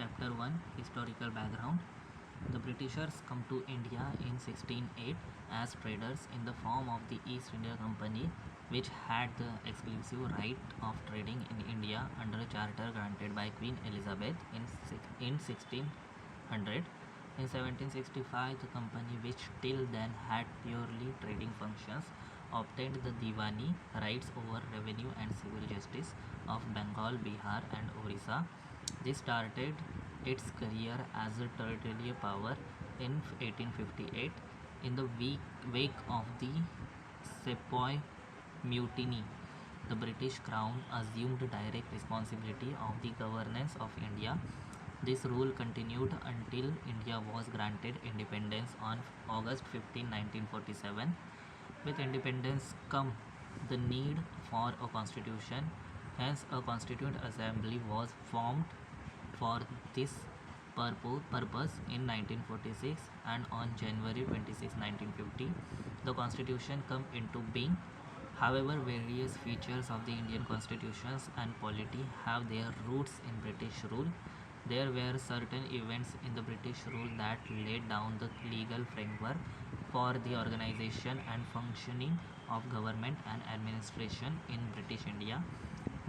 Chapter 1, Historical Background. The Britishers come to India in 1608 as traders in the form of the East India Company, which had the exclusive right of trading in India under a charter granted by Queen Elizabeth in 1600. In 1765, the company, which till then had purely trading functions, obtained the Diwani rights over revenue and civil justice of Bengal, Bihar, and Orissa. This started its career as a territorial power in 1858. In the wake of the Sepoy Mutiny, the British Crown assumed direct responsibility of the governance of India. This rule continued until India was granted independence on August 15, 1947. With independence come the need for a constitution. Hence, a constituent assembly was formed for this purpose in 1946, and on January 26, 1950, the constitution came into being. However, various features of the Indian constitutions and polity have their roots in British rule. There were certain events in the British rule that laid down the legal framework for the organization and functioning of government and administration in British India.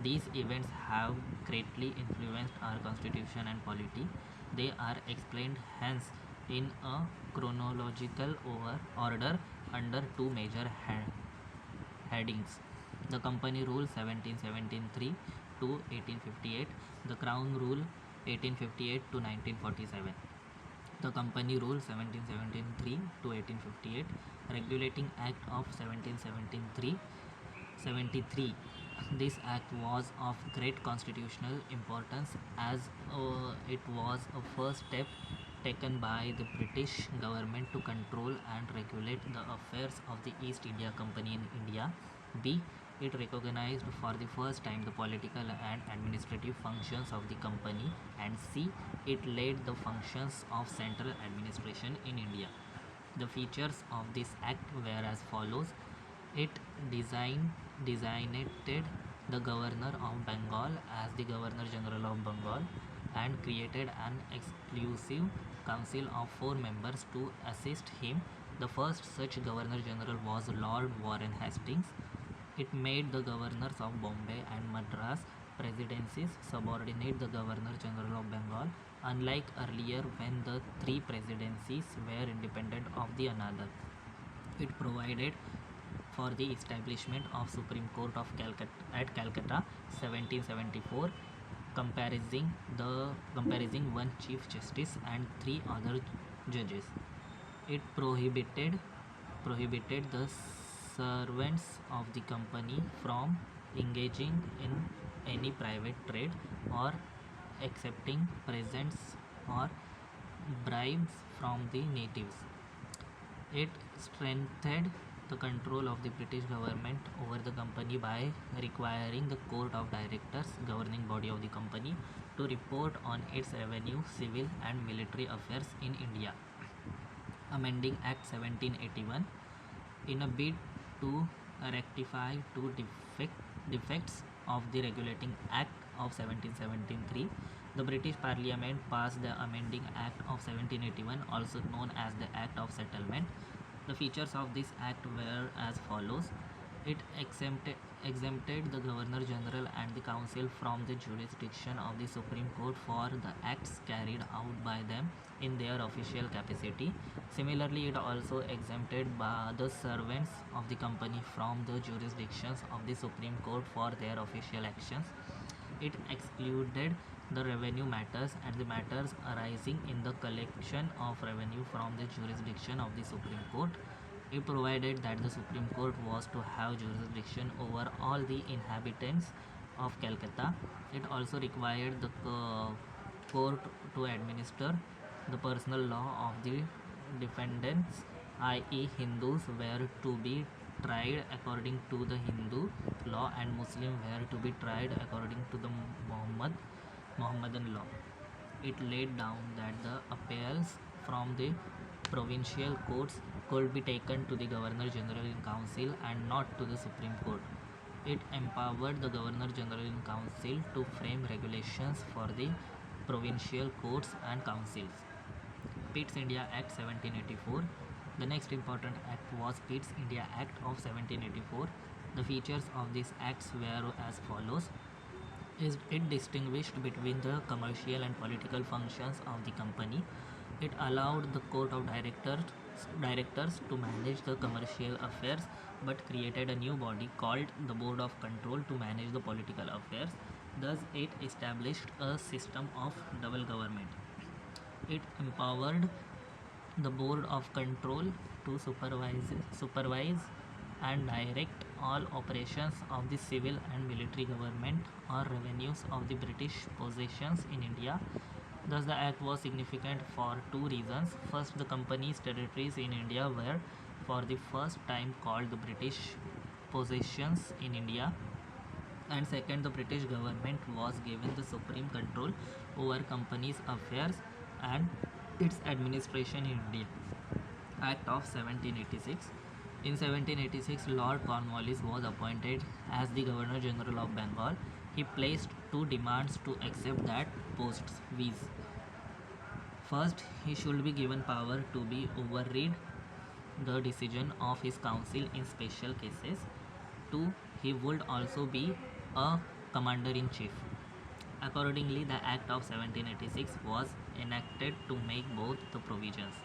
These events have greatly influenced our constitution and polity. They are explained hence in a chronological order under two major headings: the Company Rule 1773 to 1858, the Crown Rule 1858 to 1947. The Company Rule 1773 to 1858, Regulating Act of 1773. This act was of great constitutional importance as it was a first step taken by the British government to control and regulate the affairs of the East India Company in India. B. It recognized for the first time the political and administrative functions of the company. And C. It laid the functions of central administration in India. The features of this act were as follows: it designated the Governor of Bengal as the Governor General of Bengal and created an exclusive council of 4 members to assist him. The first such Governor General was Lord Warren Hastings. It made the governors of Bombay and Madras presidencies subordinate the Governor General of Bengal, unlike earlier when the three presidencies were independent of the another. It provided for the establishment of Supreme Court of Calcutta 1774, comprising one Chief Justice and 3 other judges. It prohibited the servants of the company from engaging in any private trade or accepting presents or bribes from the natives. It strengthened the control of the British government over the company by requiring the Court of Directors, governing body of the company, to report on its revenue, civil and military affairs in India. Amending Act 1781 in a bid to rectify two defects of the Regulating Act of 1773, the British Parliament passed the Amending Act of 1781, also known as the Act of Settlement. The features of this act were as follows: it exempted the Governor General and the Council from the jurisdiction of the Supreme Court for the acts carried out by them in their official capacity. Similarly, it also exempted the servants of the company from the jurisdictions of the Supreme Court for their official actions. It excluded the revenue matters and the matters arising in the collection of revenue from the jurisdiction of the Supreme Court. It provided that the Supreme Court was to have jurisdiction over all the inhabitants of Calcutta. It also required the court to administer the personal law of the defendants, i.e., Hindus were to be tried according to the Hindu law and Muslims were to be tried according to the Mohammedan law. It laid down that the appeals from the provincial courts could be taken to the Governor General in Council and not to the Supreme Court. It empowered the Governor General in Council to frame regulations for the provincial courts and councils. Pitt's India Act 1784. The next important act was Pitt's India Act of 1784. The features of this act were as follows. It distinguished between the commercial and political functions of the company. It allowed the court of directors to manage the commercial affairs but created a new body called the Board of Control to manage the political affairs. Thus, it established a system of double government. It empowered the Board of Control to supervise and direct all operations of the civil and military government or revenues of the British possessions in India. Thus, the act was significant for two reasons. First, the company's territories in India were for the first time called the British possessions in India, and second, the British government was given the supreme control over company's affairs and its administration in India. Act of 1786. In 1786, Lord Cornwallis was appointed as the Governor General of Bengal. He placed two demands to accept that posts, viz. First, he should be given power to be override the decision of his council in special cases. 2. He would also be a commander-in-chief. Accordingly, the Act of 1786 was enacted to make both the provisions.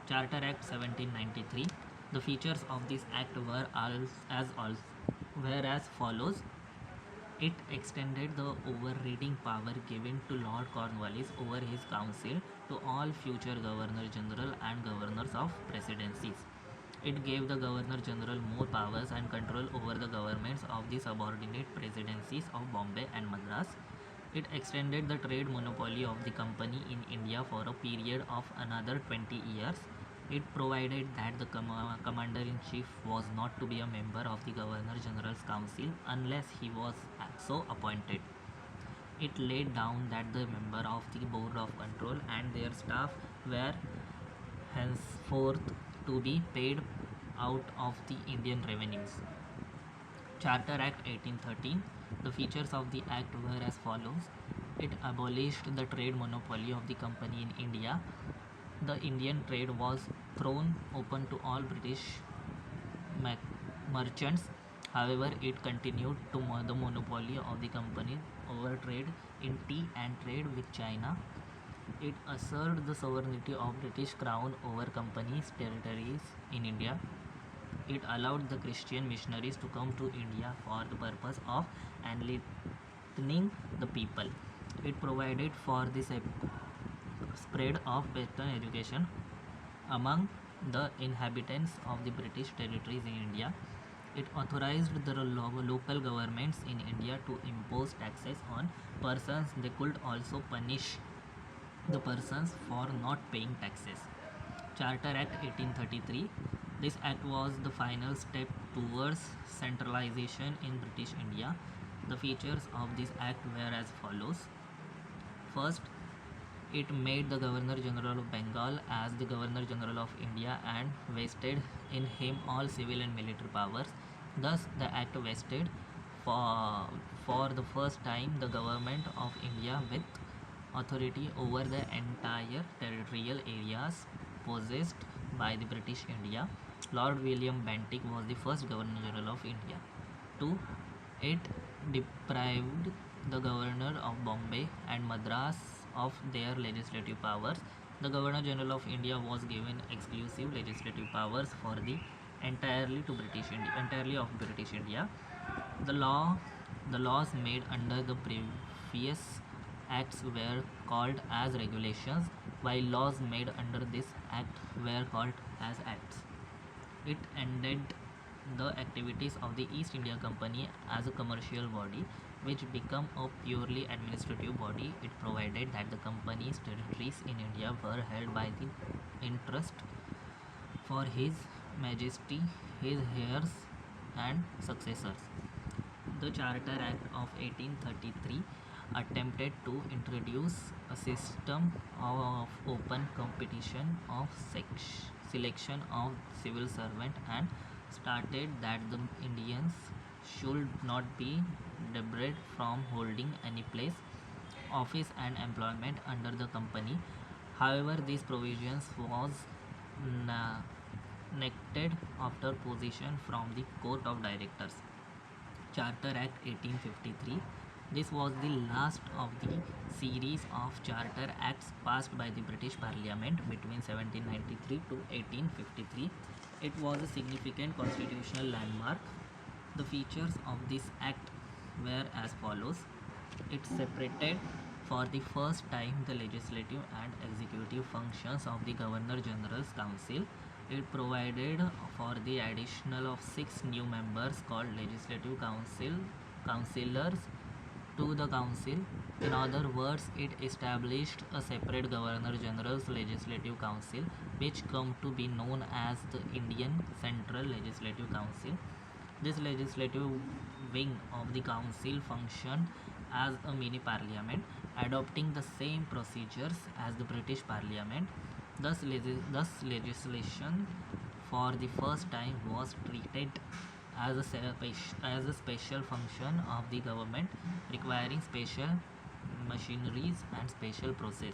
Charter Act 1793. The features of this act were as follows. It extended the overriding power given to Lord Cornwallis over his council to all future Governor General and Governors of Presidencies. It gave the Governor General more powers and control over the governments of the subordinate presidencies of Bombay and Madras. It extended the trade monopoly of the company in India for a period of another 20 years. It provided that the commander-in-chief was not to be a member of the Governor-General's Council unless he was so appointed. It laid down that the member of the Board of Control and their staff were henceforth to be paid out of the Indian revenues. Charter Act 1813. The features of the act were as follows. It abolished the trade monopoly of the company in India. The Indian trade was thrown open to all British merchants. However, it continued to the monopoly of the company over trade in tea and trade with China. It asserted the sovereignty of British Crown over company's territories in India. It allowed the Christian missionaries to come to India for the purpose of enlightening the people. It provided for the spread of Western education among the inhabitants of the British territories in India. It authorized the local governments in India to impose taxes on persons. They could also punish the persons for not paying taxes. Charter Act 1833. This act was the final step towards centralization in British India. The features of this act were as follows. First, it made the Governor General of Bengal as the Governor General of India and vested in him all civil and military powers. Thus, the act vested for the first time the government of India with authority over the entire territorial areas possessed by the British India. Lord William Bentinck was the first Governor General of India. 2. It deprived the Governor of Bombay and Madras of their legislative powers. The Governor General of India was given exclusive legislative powers for the entirely of British India. The laws made under the previous acts were called as regulations, while laws made under this act were called as acts. It ended the activities of the East India Company as a commercial body, which became a purely administrative body. It provided that the company's territories in India were held by the interest for His Majesty, his heirs and successors. The Charter Act of 1833 attempted to introduce a system of open competition of selection of civil servant and stated that the Indians should not be debarred from holding any place office and employment under the company. However, these provisions was na- neglected after position from the Court of Directors. Charter Act 1853. This was the last of the series of Charter Acts passed by the British Parliament between 1793 to 1853. It was a significant constitutional landmark. The features of this act were as follows. It separated for the first time the legislative and executive functions of the Governor General's Council. It provided for the additional of 6 new members called Legislative Councillors to the Council. In other words, it established a separate Governor General's Legislative Council, which come to be known as the Indian Central Legislative Council. This legislative wing of the council functioned as a mini parliament, adopting the same procedures as the British Parliament. Thus legislation for the first time was treated as a special function of the government, requiring special machineries and special process.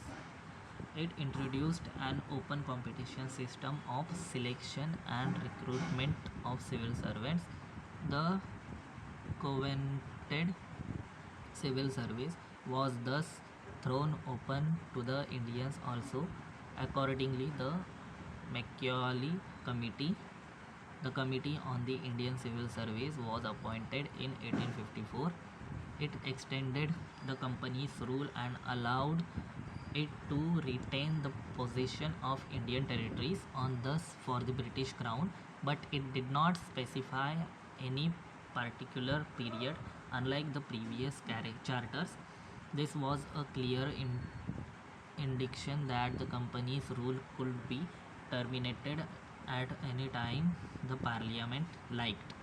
It introduced an open competition system of selection and recruitment of civil servants. The covenanted civil service was thus thrown open to the Indians also. Accordingly, the Macaulay Committee, the Committee on the Indian Civil Service, was appointed in 1854. It extended the company's rule and allowed it to retain the possession of Indian territories on thus for the British Crown, but it did not specify any particular period. Unlike the previous charters, this was a clear indication that the company's rule could be terminated at any time the parliament liked.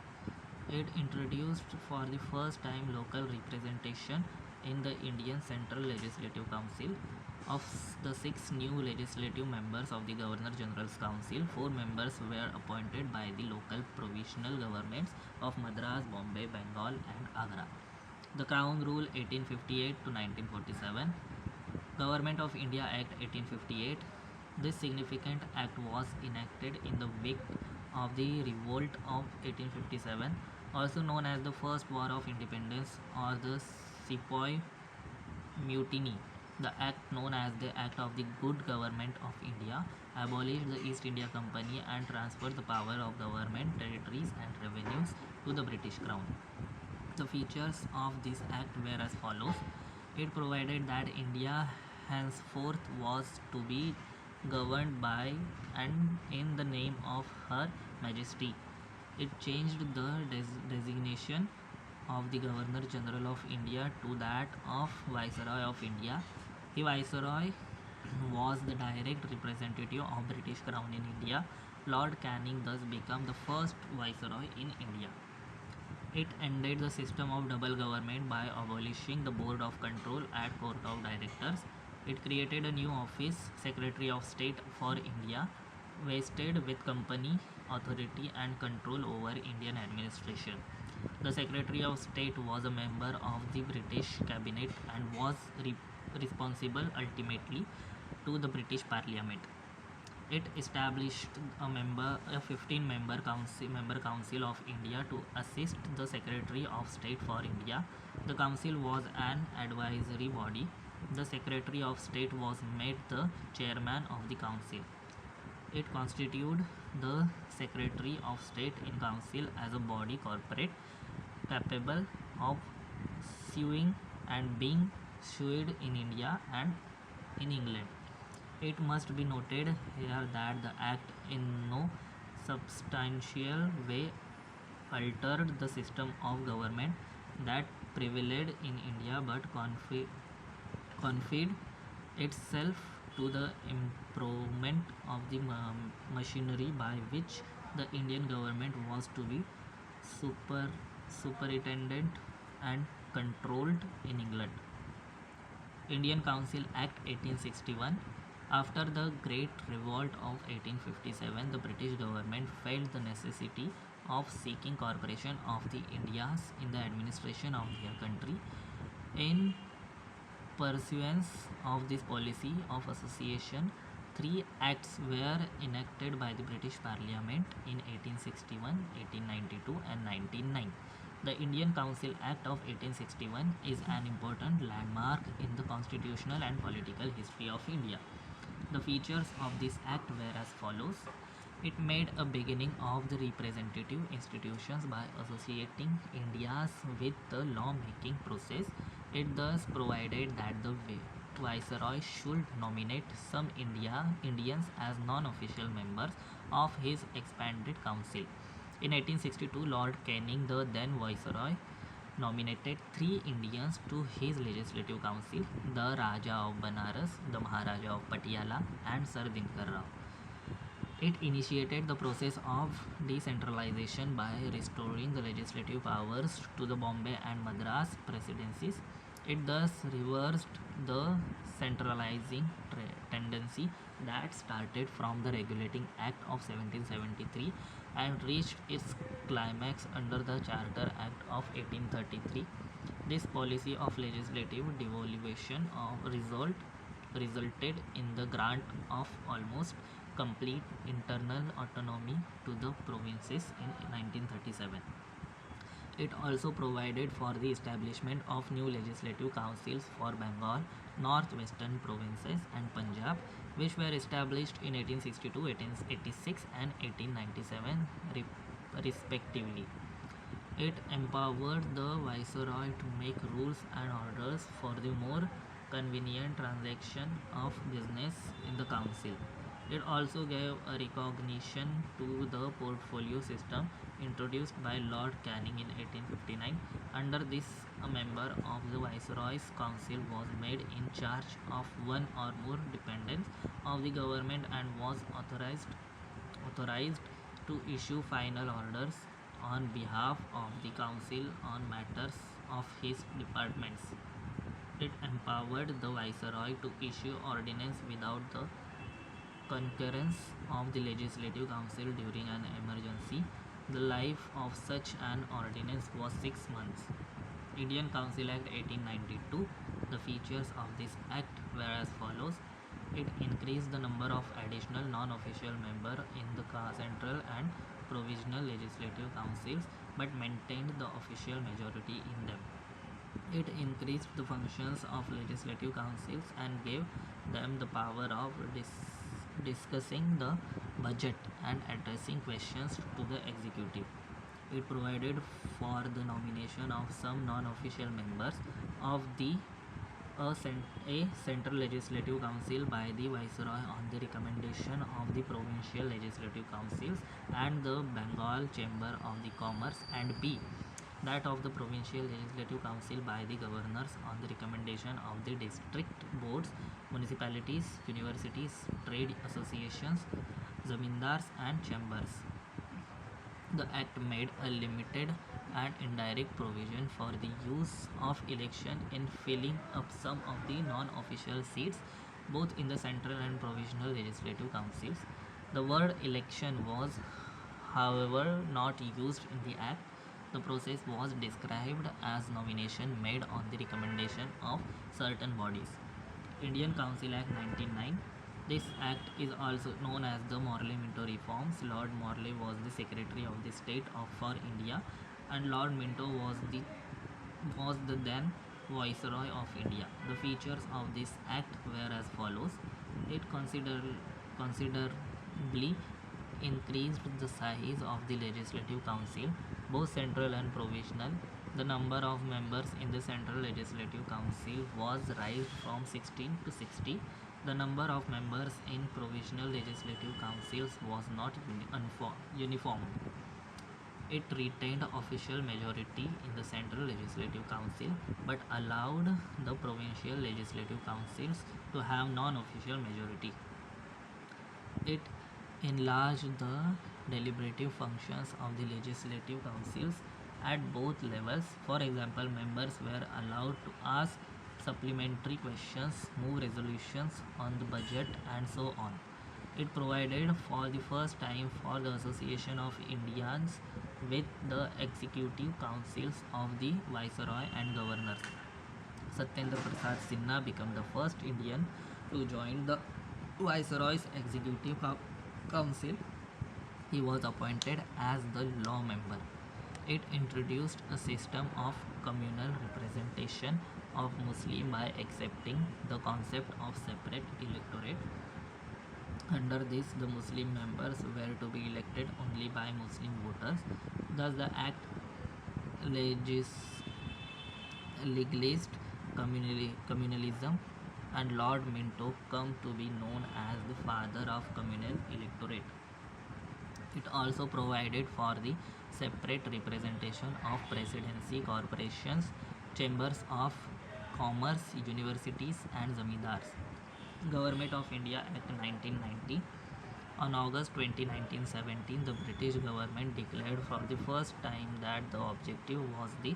It introduced for the first time local representation in the Indian Central Legislative Council. Of the 6 new legislative members of the Governor General's Council, 4 members were appointed by the local provisional governments of Madras, Bombay, Bengal, and Agra. The Crown Rule 1858 to 1947. Government of India Act 1858. This significant act was enacted in the wake of the revolt of 1857, also known as the First War of Independence or the Sepoy Mutiny. The act, known as the Act of the Good Government of India, abolished the East India Company and transferred the power of government, territories and revenues to the British Crown. The features of this act were as follows. It provided that India henceforth was to be governed by and in the name of Her Majesty. It changed the designation of the Governor General of India to that of Viceroy of India. The Viceroy was the direct representative of British Crown in India. Lord Canning thus became the first Viceroy in India. It ended the system of double government by abolishing the Board of Control at Court of Directors. It created a new office, Secretary of State for India, vested with company authority and control over Indian administration. The Secretary of State was a member of the British Cabinet and was responsible ultimately to the British Parliament. It established a 15-member council of India to assist the Secretary of State for India. The council was an advisory body. The Secretary of State was made the chairman of the council. It constituted the Secretary of State in council as a body corporate capable of suing and being sued in India and in England. It must be noted here that the Act in no substantial way altered the system of government that prevailed in India, but confined itself to the improvement of the machinery by which the Indian government was to be superintended and controlled in England. Indian Council Act 1861. After the Great Revolt of 1857, the British government felt the necessity of seeking cooperation of the Indians in the administration of their country. In pursuance of this policy of association, three acts were enacted by the British Parliament in 1861, 1892, and 1909. The Indian Council Act of 1861 is an important landmark in the constitutional and political history of India. The features of this act were as follows. It made a beginning of the representative institutions by associating Indians with the law-making process. It thus provided that the Viceroy should nominate some Indians as non-official members of his expanded council. In 1862, Lord Canning, the then Viceroy, nominated three Indians to his legislative council: the Raja of Banaras, the Maharaja of Patiala, and Sir Dinkar Rao. It initiated the process of decentralization by restoring the legislative powers to the Bombay and Madras presidencies. It thus reversed the centralizing tendency that started from the Regulating Act of 1773 and reached its climax under the Charter Act of 1833. This policy of legislative devolution resulted in the grant of almost complete internal autonomy to the provinces in 1937. It also provided for the establishment of new legislative councils for Bengal, northwestern provinces, and Punjab, which were established in 1862, 1886, and 1897 respectively. It empowered the Viceroy to make rules and orders for the more convenient transaction of business in the council. It also gave a recognition to the portfolio system introduced by Lord Canning in 1859. Under this, a member of the Viceroy's Council was made in charge of one or more dependents of the government and was authorized to issue final orders on behalf of the Council on matters of his departments. It empowered the Viceroy to issue ordinance without the concurrence of the Legislative Council during an emergency. The life of such an ordinance was 6 months. Indian Council Act 1892. The features of this act were as follows. It increased the number of additional non-official members in the central and provisional legislative councils but maintained the official majority in them. It increased the functions of legislative councils and gave them the power of discussing the budget and addressing questions to the executive. It provided for the nomination of some non-official members of a central legislative council by the Viceroy on the recommendation of the provincial legislative councils and the Bengal Chamber of the Commerce, and B, that of the provincial legislative council by the governors on the recommendation of the district boards, municipalities, universities, trade associations, zamindars, and chambers. The act made a limited and indirect provision for the use of election in filling up some of the non-official seats both in the central and provisional legislative councils. The word election was, however, not used in the act. The process was described as nomination made on the recommendation of certain bodies. Indian Council Act 1909. This act is also known as the Morley-Minto Reforms. Lord Morley was the Secretary of the State for India, and Lord Minto was the then Viceroy of India. The features of this act were as follows. It considerably increased the size of the Legislative Council, both central and provisional. The number of members in the Central Legislative Council was raised from 16 to 60. The number of members in provisional legislative councils was not uniform. It retained official majority in the Central Legislative Council but allowed the provincial legislative councils to have non-official majority. It enlarged the deliberative functions of the legislative councils at both levels. For example, members were allowed to ask supplementary questions, move resolutions on the budget, and so on. It provided for the first time for the association of Indians with the executive councils of the Viceroy and governors. Satyendra Prasad Sinha became the first Indian to join the Viceroy's Executive Council. He was appointed as the law member. It introduced a system of communal representation of Muslim by accepting the concept of separate electorate. Under this, the Muslim members were to be elected only by Muslim voters. Thus, the act legis- legalized communalism, and Lord Minto come to be known as the father of communal electorate. It also provided for the separate representation of presidency, corporations, chambers of commerce, universities, and zamindars. Government of India Act 1990. On August 20, 1917, the British government declared for the first time that the objective was the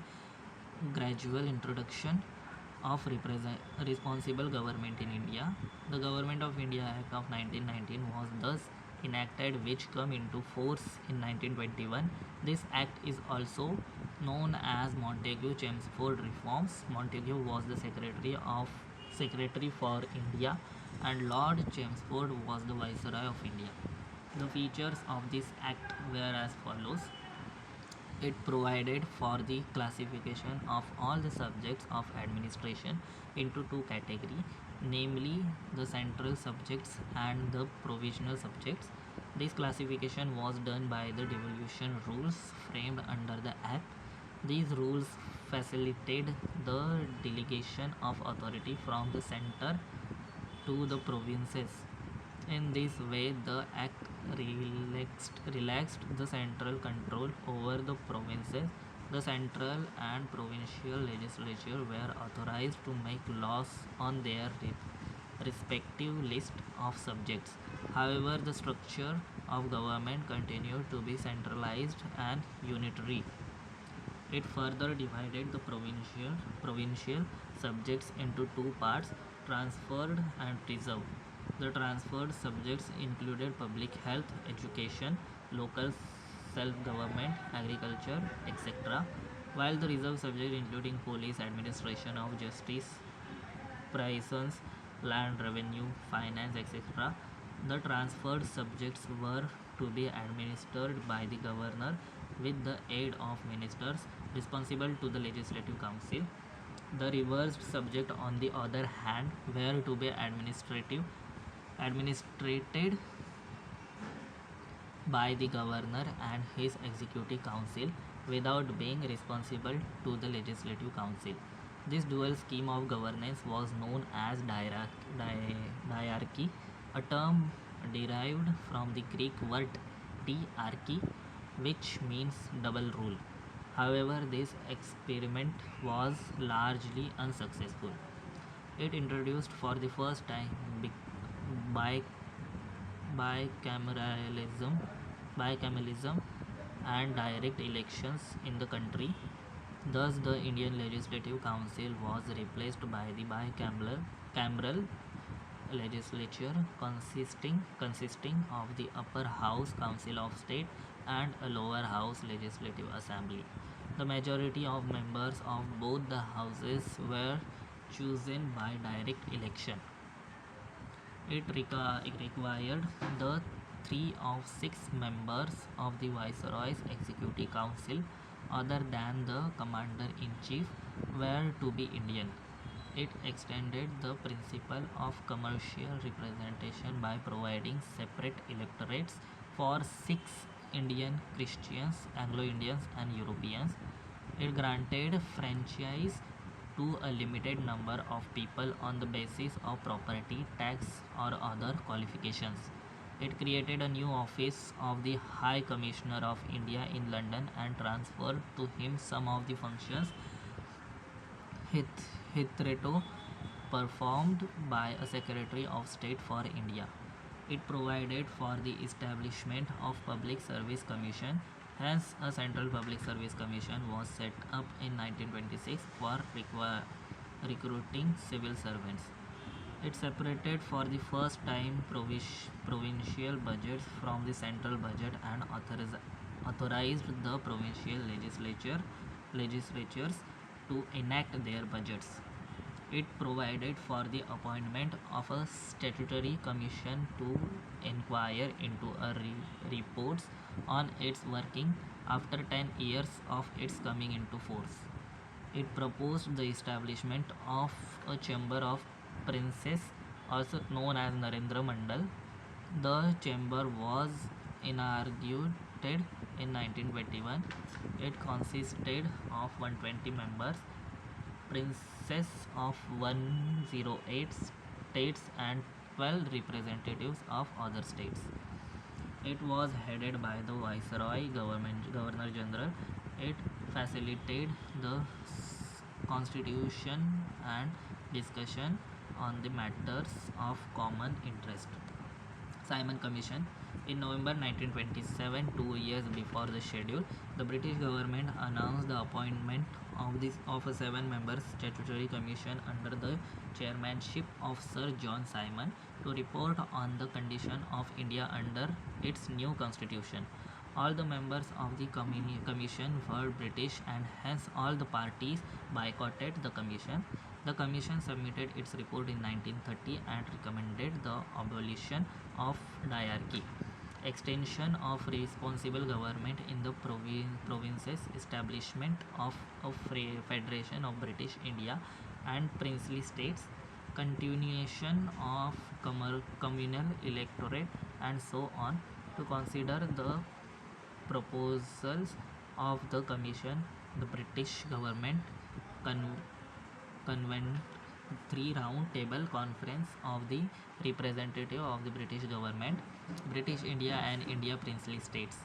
gradual introduction of responsible government in India. The Government of India Act of 1919 was thus enacted, which came into force in 1921. This act is also known as Montagu-Chelmsford reforms. Montagu was the secretary for India, and Lord Chelmsford was the Viceroy of India. The features of this act were as follows. It provided for the classification of all the subjects of administration into two categories, namely the central subjects and the provisional subjects. This classification was done by the devolution rules framed under the Act. These rules facilitated the delegation of authority from the center to the provinces. In this way, the Act relaxed the central control over the provinces. The central and provincial legislature were authorized to make laws on their respective list of subjects. However, the structure of government continued to be centralized and unitary. It further divided the provincial subjects into two parts, transferred and preserved. The transferred subjects included public health, education, local self-government, agriculture, etc., while the reserved subjects including police, administration of justice, prisons, land revenue, finance, etc. The transferred subjects were to be administered by the governor with the aid of ministers responsible to the legislative council. The reversed subject, on the other hand, were to be administrated by the governor and his executive council without being responsible to the legislative council. This dual scheme of governance was known as diarchy, a term derived from the Greek word diarchy, which means double rule. However, this experiment was largely unsuccessful. It introduced for the first time bi- bicameralism, bicameralism and direct elections in the country. Thus, the Indian Legislative Council was replaced by the bicameral legislature consisting of the upper house Council of State and a lower house Legislative Assembly. The majority of members of both the houses were chosen by direct election. It required the 3 of 6 members of the Viceroy's Executive Council, other than the Commander-in-Chief, were to be Indian. It extended the principle of commercial representation by providing separate electorates for 6 Indian Christians, Anglo-Indians, and Europeans. It granted franchise to a limited number of people on the basis of property, tax, or other qualifications. It created a new office of the High Commissioner of India in London and transferred to him some of the functions hitherto performed by a Secretary of State for India. It provided for the establishment of Public Service Commission. Hence, a Central Public Service Commission was set up in 1926 for recruiting civil servants. It separated for the first time provincial budgets from the central budget and authorized the provincial legislatures to enact their budgets. It provided for the appointment of a statutory commission to inquire into reports on its working after 10 years of its coming into force. It proposed the establishment of a chamber of princes, also known as Narendra Mandal. The chamber was inaugurated in 1921. It consisted of 120 members, princes of 108 states and 12 representatives of other states. It was headed by the Viceroy Governor General. It facilitated the constitution and discussion on the matters of common interest. Simon Commission. In November 1927, 2 years before the schedule, the British government announced the appointment of a seven-member statutory commission under the chairmanship of Sir John Simon to report on the condition of India under its new constitution. All the members of the commission were British and hence all the parties boycotted the commission. The commission submitted its report in 1930 and recommended the abolition of diarchy, extension of responsible government in the provinces, establishment of a federation of British India and princely states, continuation of communal electorate, and so on. To consider the proposals of the commission, the British government con- convened three round table conference of the representative of the British government, British India and India princely states.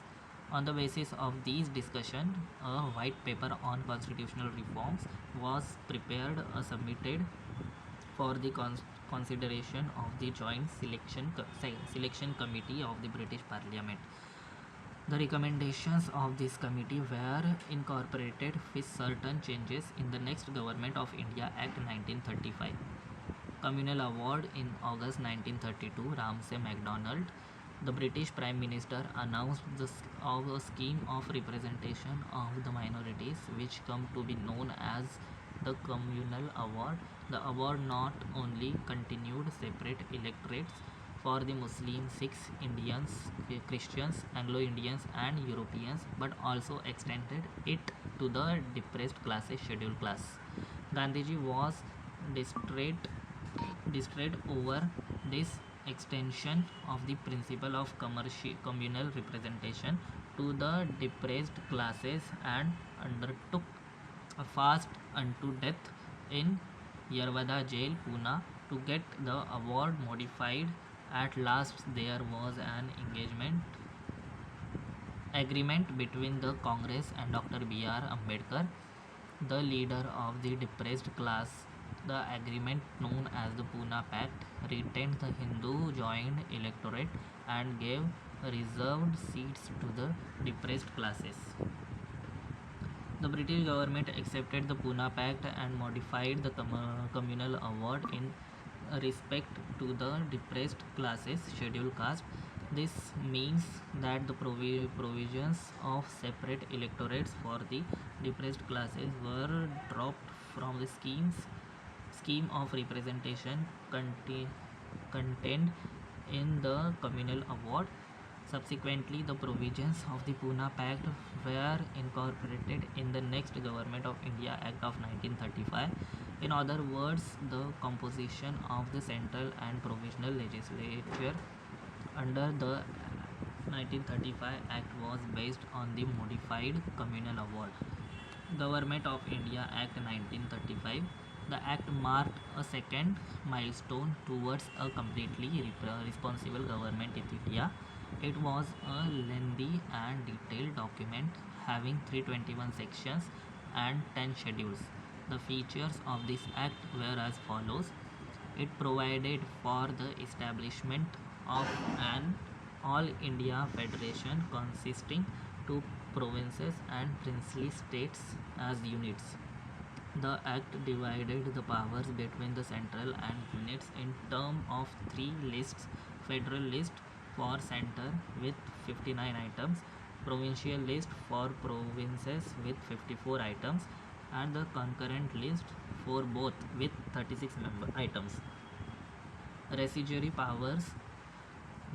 On the basis of these discussions, a white paper on constitutional reforms was prepared, submitted for the consideration of the joint selection committee of the British Parliament. The recommendations of this committee were incorporated with certain changes in the next Government of India Act 1935. Communal Award. In August 1932, Ramsay MacDonald, the British Prime Minister, announced of a scheme of representation of the minorities which come to be known as the Communal Award. The award not only continued separate electorates for the Muslims, Sikhs, Indians, Christians, Anglo-Indians and Europeans, but also extended it to the depressed classes, scheduled class. Gandhiji was distraught over this extension of the principle of communal representation to the depressed classes and undertook a fast unto death in Yerwada jail, Pune, to get the award modified. At last, there was an agreement between the Congress and Dr. B.R. Ambedkar, the leader of the depressed class. The agreement, known as the Pune Pact, retained the Hindu joined electorate and gave reserved seats to the depressed classes. The British government accepted the Pune Pact and modified the communal award in respect to the depressed classes, scheduled caste. This means that the provisions of separate electorates for the depressed classes were dropped from the scheme of representation contained in the communal award. Subsequently, the provisions of the Pune Pact were incorporated in the next Government of India Act of 1935. In other words, the composition of the central and provisional legislature under the 1935 Act was based on the modified communal award. Government of India Act 1935. The Act marked a second milestone towards a completely responsible government in India. It was a lengthy and detailed document having 321 sections and 10 schedules. The features of this act were as follows. It provided for the establishment of an all India federation consisting two provinces and princely states as units. The act divided the powers between the central and units in terms of three lists: federal list for center with 59 items, provincial list for provinces with 54 items, and the concurrent list for both with 36 member items. Residuary powers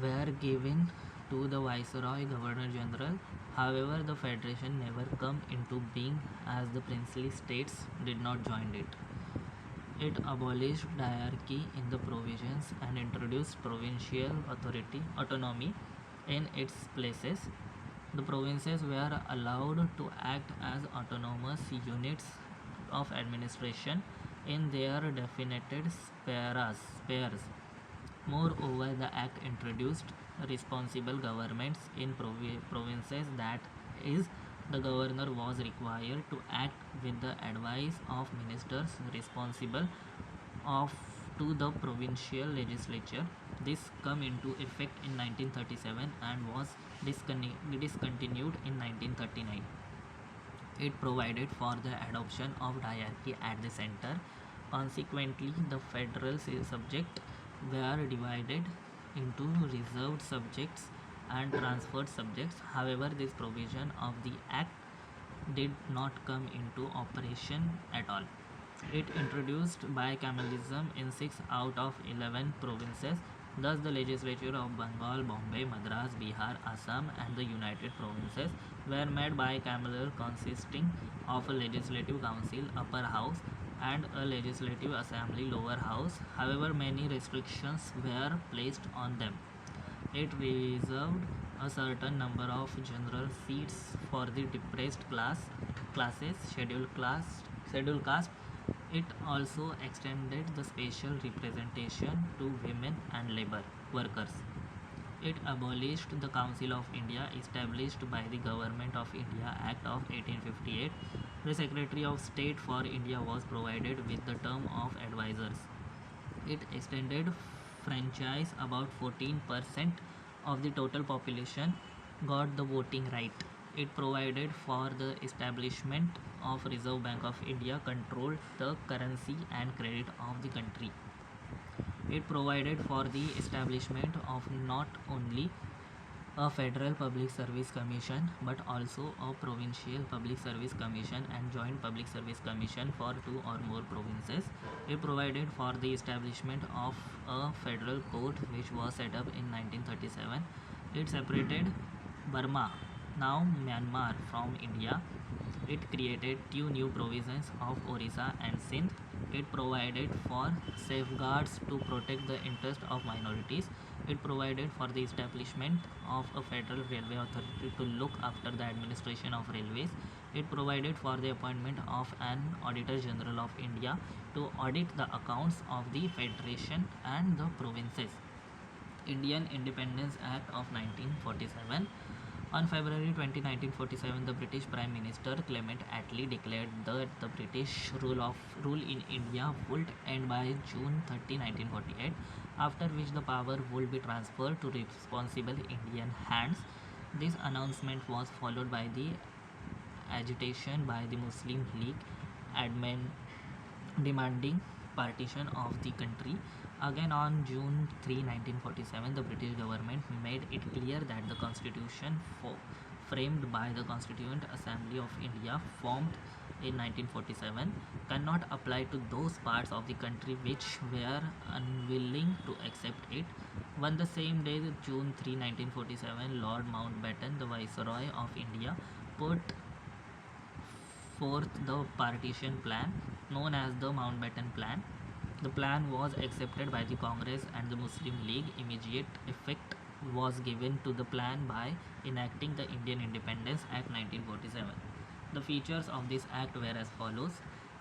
were given to the Viceroy Governor General. However, the Federation never come into being as the princely states did not join it. It abolished diarchy in the provisions and introduced provincial autonomy in its places. The provinces were allowed to act as autonomous units of administration in their definite spheres. Moreover, the Act introduced responsible governments in provinces, that is, the governor was required to act with the advice of ministers responsible of to the provincial legislature. This came into effect in 1937 and was discontinued in 1939. It provided for the adoption of diarchy at the center. Consequently, the federal subjects were divided into reserved subjects and transferred subjects. However, this provision of the Act did not come into operation at all. It introduced bicameralism in 6 out of 11 provinces. Thus, the legislature of Bengal, Bombay, Madras, Bihar, Assam, and the United Provinces were made bicameral, consisting of a legislative council, upper house, and a legislative assembly, lower house. However, many restrictions were placed on them. It reserved a certain number of general seats for the depressed classes, scheduled caste. It also extended the special representation to women and labor workers. It abolished the Council of India established by the Government of India Act of 1858. The Secretary of State for India was provided with the term of advisors. It extended franchise. About 14% of the total population got the voting right. It provided for the establishment of Reserve Bank of India, controlled the currency and credit of the country. It provided for the establishment of not only a federal public service commission but also a provincial public service commission and joint public service commission for 2 or more provinces. It provided for the establishment of a federal court which was set up in 1937. It separated Burma, now Myanmar, from India. It created 2 new provinces of Orissa and Sindh. It provided for safeguards to protect the interest of minorities. It provided for the establishment of a federal railway authority to look after the administration of railways. It provided for the appointment of an Auditor General of India to audit the accounts of the Federation and the provinces. Indian Independence Act of 1947. On February 20, 1947, the British Prime Minister Clement Attlee declared that the British rule in India would end by June 30, 1948, after which the power would be transferred to responsible Indian hands. This announcement was followed by the agitation by the Muslim League admin demanding partition of the country. Again, on June 3, 1947, the British government made it clear that the constitution framed by the Constituent Assembly of India, formed in 1947, cannot apply to those parts of the country which were unwilling to accept it. On the same day, June 3, 1947, Lord Mountbatten, the Viceroy of India, put forth the partition plan known as the Mountbatten Plan. The plan was accepted by the Congress and the Muslim League. Immediate effect was given to the plan by enacting the Indian Independence Act 1947. The features of this act were as follows.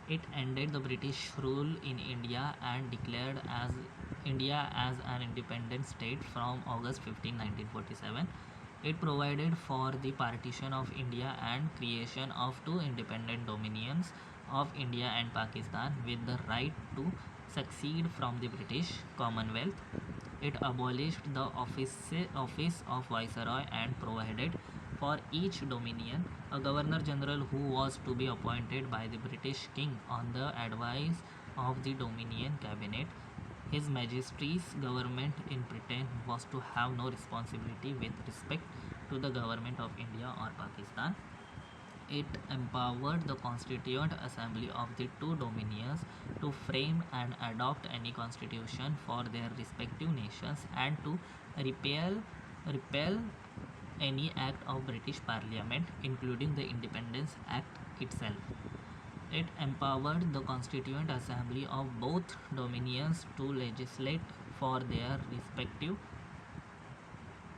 It ended the British rule in India and declared as India as an independent state from August 15, 1947. It provided for the partition of India and creation of 2 independent dominions of India and Pakistan with the right to succeed from the British Commonwealth. It abolished the office of Viceroy and provided for each dominion a Governor General who was to be appointed by the British King on the advice of the Dominion Cabinet. His Majesty's government in Britain was to have no responsibility with respect to the government of India or Pakistan. It empowered the Constituent Assembly of the two dominions to frame and adopt any constitution for their respective nations and to repeal any act of British Parliament, including the Independence Act itself. It empowered the Constituent Assembly of both dominions to legislate for their respective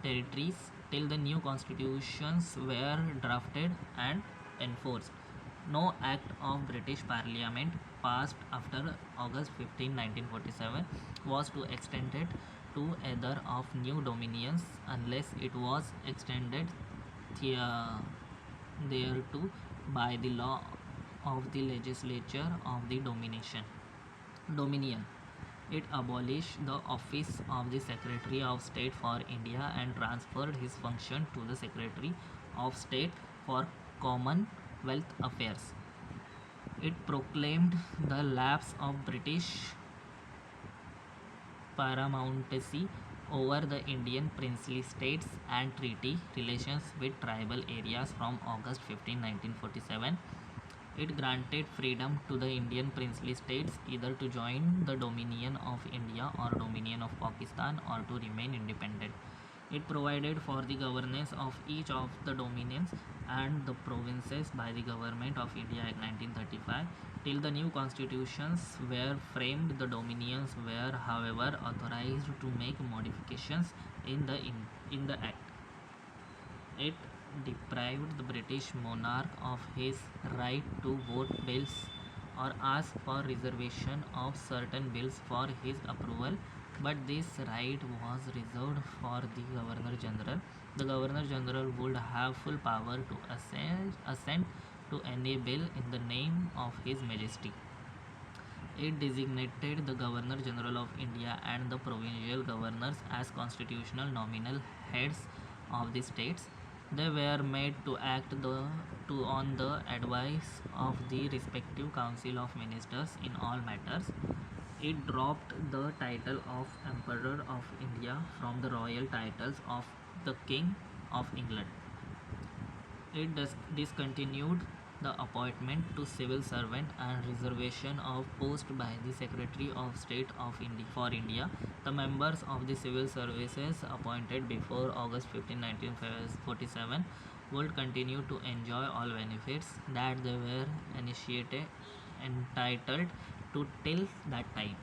territories till the new constitutions were drafted and enforced. No act of British Parliament passed after August 15, 1947 was to extend it to either of new dominions unless it was extended thereto by the law of the legislature of the dominion. It abolished the office of the Secretary of State for India and transferred his function to the Secretary of State for Commonwealth Affairs. It proclaimed the lapse of British paramountcy over the Indian princely states and treaty relations with tribal areas from August 15, 1947. It granted freedom to the Indian princely states either to join the Dominion of India or Dominion of Pakistan or to remain independent. It provided for the governance of each of the dominions and the provinces by the Government of India Act 1935. Till the new constitutions were framed, the dominions were, however, authorized to make modifications in the act. It deprived the British monarch of his right to vote bills or ask for reservation of certain bills for his approval, but this right was reserved for the Governor General. The Governor General would have full power to assent to any bill in the name of His Majesty. It designated the Governor General of India and the provincial governors as constitutional nominal heads of the states. They were made to act on the advice of the respective Council of Ministers in all matters. It dropped the title of Emperor of India from the royal titles of the King of England. It discontinued the appointment to civil servant and reservation of post by the Secretary of State for India. The members of the civil services appointed before August 15, 1947 would continue to enjoy all benefits that they were entitled to till that time.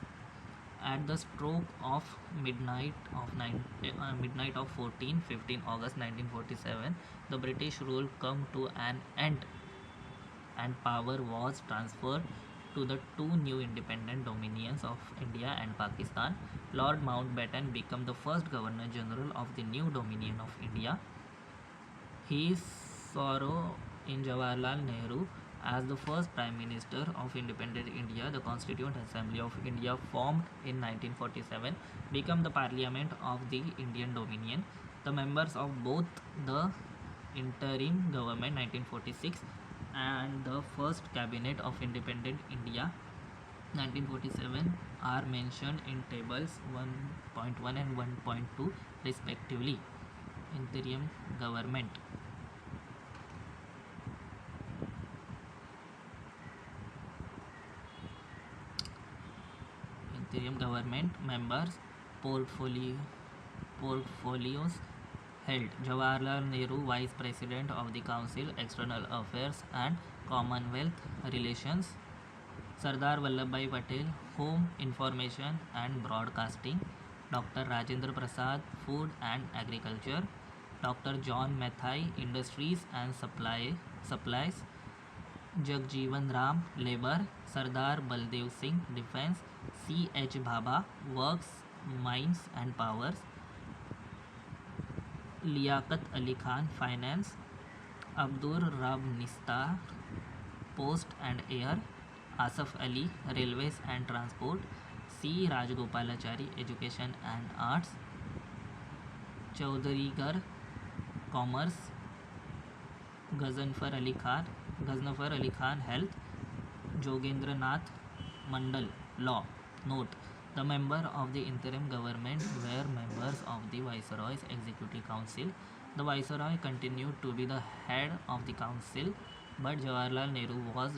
At the stroke of midnight of 15 August 1947, the British rule come to an end and power was transferred to the two new independent dominions of India and Pakistan. Lord Mountbatten became the first Governor General of the new Dominion of India. He saw in Jawaharlal Nehru as the first Prime Minister of independent India. The Constituent Assembly of India, formed in 1947, became the Parliament of the Indian Dominion. The members of both the interim government 1946 and the first cabinet of independent India 1947 are mentioned in tables 1.1 and 1.2 respectively. Interim government. Interim government members portfolios held: Jawaharlal Nehru, Vice President of the Council, External Affairs and Commonwealth Relations; Sardar Vallabhbhai Patel, Home, Information and Broadcasting; Dr. Rajendra Prasad, Food and Agriculture; Dr. John Mathai, Industries and Supplies; Jagjeevan Ram, Labour; Sardar Baldev Singh, Defence; C.H. Bhabha, Works, Mines and Powers; Liaquat Ali Khan, Finance; Abdur Rab Nistar, Post and Air; Asaf Ali, Railways and Transport; C. Rajagopalachari, Education and Arts; Chaudharigar, Commerce; Ghaznafar Ali Khan, Health; Jogendra Nath Mandal, Law. Note: the members of the interim government were members of the Viceroy's Executive Council. The Viceroy continued to be the head of the council but Jawaharlal Nehru was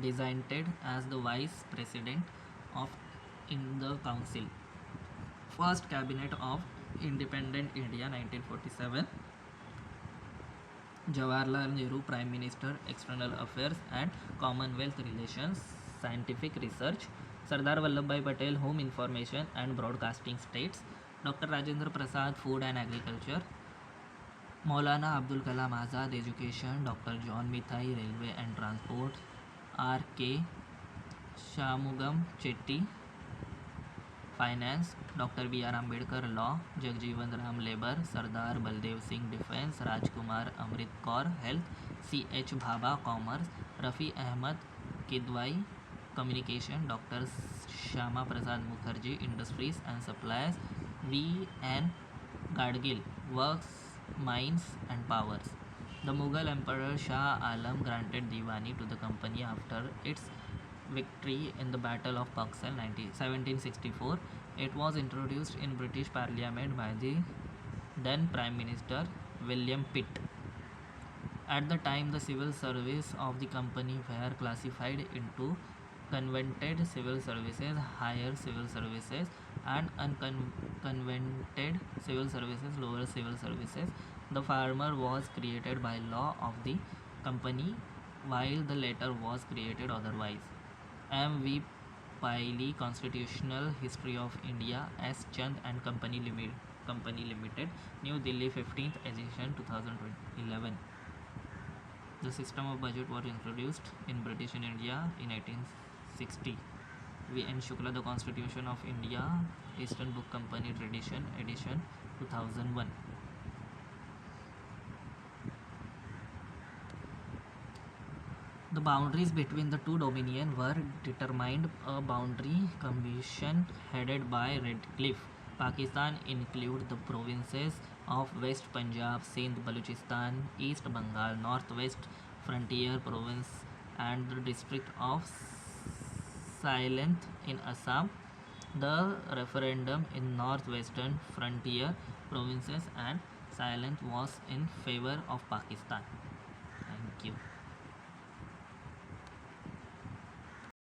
designated as the vice president of in the council. First cabinet of independent India 1947. Jawaharlal Nehru Prime Minister, External Affairs and Commonwealth Relations, Scientific Research. Sardar Vallabhbhai Patel, Home Information and Broadcasting States. Dr. Rajendra Prasad, Food and Agriculture. Maulana Abdul Kalam Azad, Education. Dr. John Mithai, Railway and Transport. R.K. Shamugam Chetty, Finance. Dr. B.R. Ambedkar, Law. Jagjeevan Ram, Labor. Sardar Baldev Singh, Defense. Rajkumar Amrit Kaur, Health. C.H. Bhabha, Commerce. Rafi Ahmad Kidwai, Communication. Dr. Shyama Prasad Mukherjee, Industries and Supplies. V.N. Gadgil, Works, Mines and Powers. The Mughal Emperor Shah Alam granted Diwani to the company after its victory in the Battle of Buxar 1764. It was introduced in British Parliament by the then Prime Minister William Pitt. At the time, the civil service of the company were classified into convented civil services, higher civil services, and unconvented civil services, lower civil services. The former was created by law of the company, while the latter was created otherwise. M.V. Piley, Constitutional History of India, S. Chand and Company Limited, New Delhi, 15th edition, 2011. The system of budget was introduced in British India in 1860. V.N. Shukla, The Constitution of India, Eastern Book Company Tradition, edition 2001. The boundaries between the two dominions were determined a boundary commission headed by Redcliffe. Pakistan includes the provinces of West Punjab, Sindh, Balochistan, East Bengal, Northwest Frontier Province, and the district of Sylhet in Assam. The referendum in Northwestern Frontier Provinces and Sylhet was in favor of Pakistan. Thank you.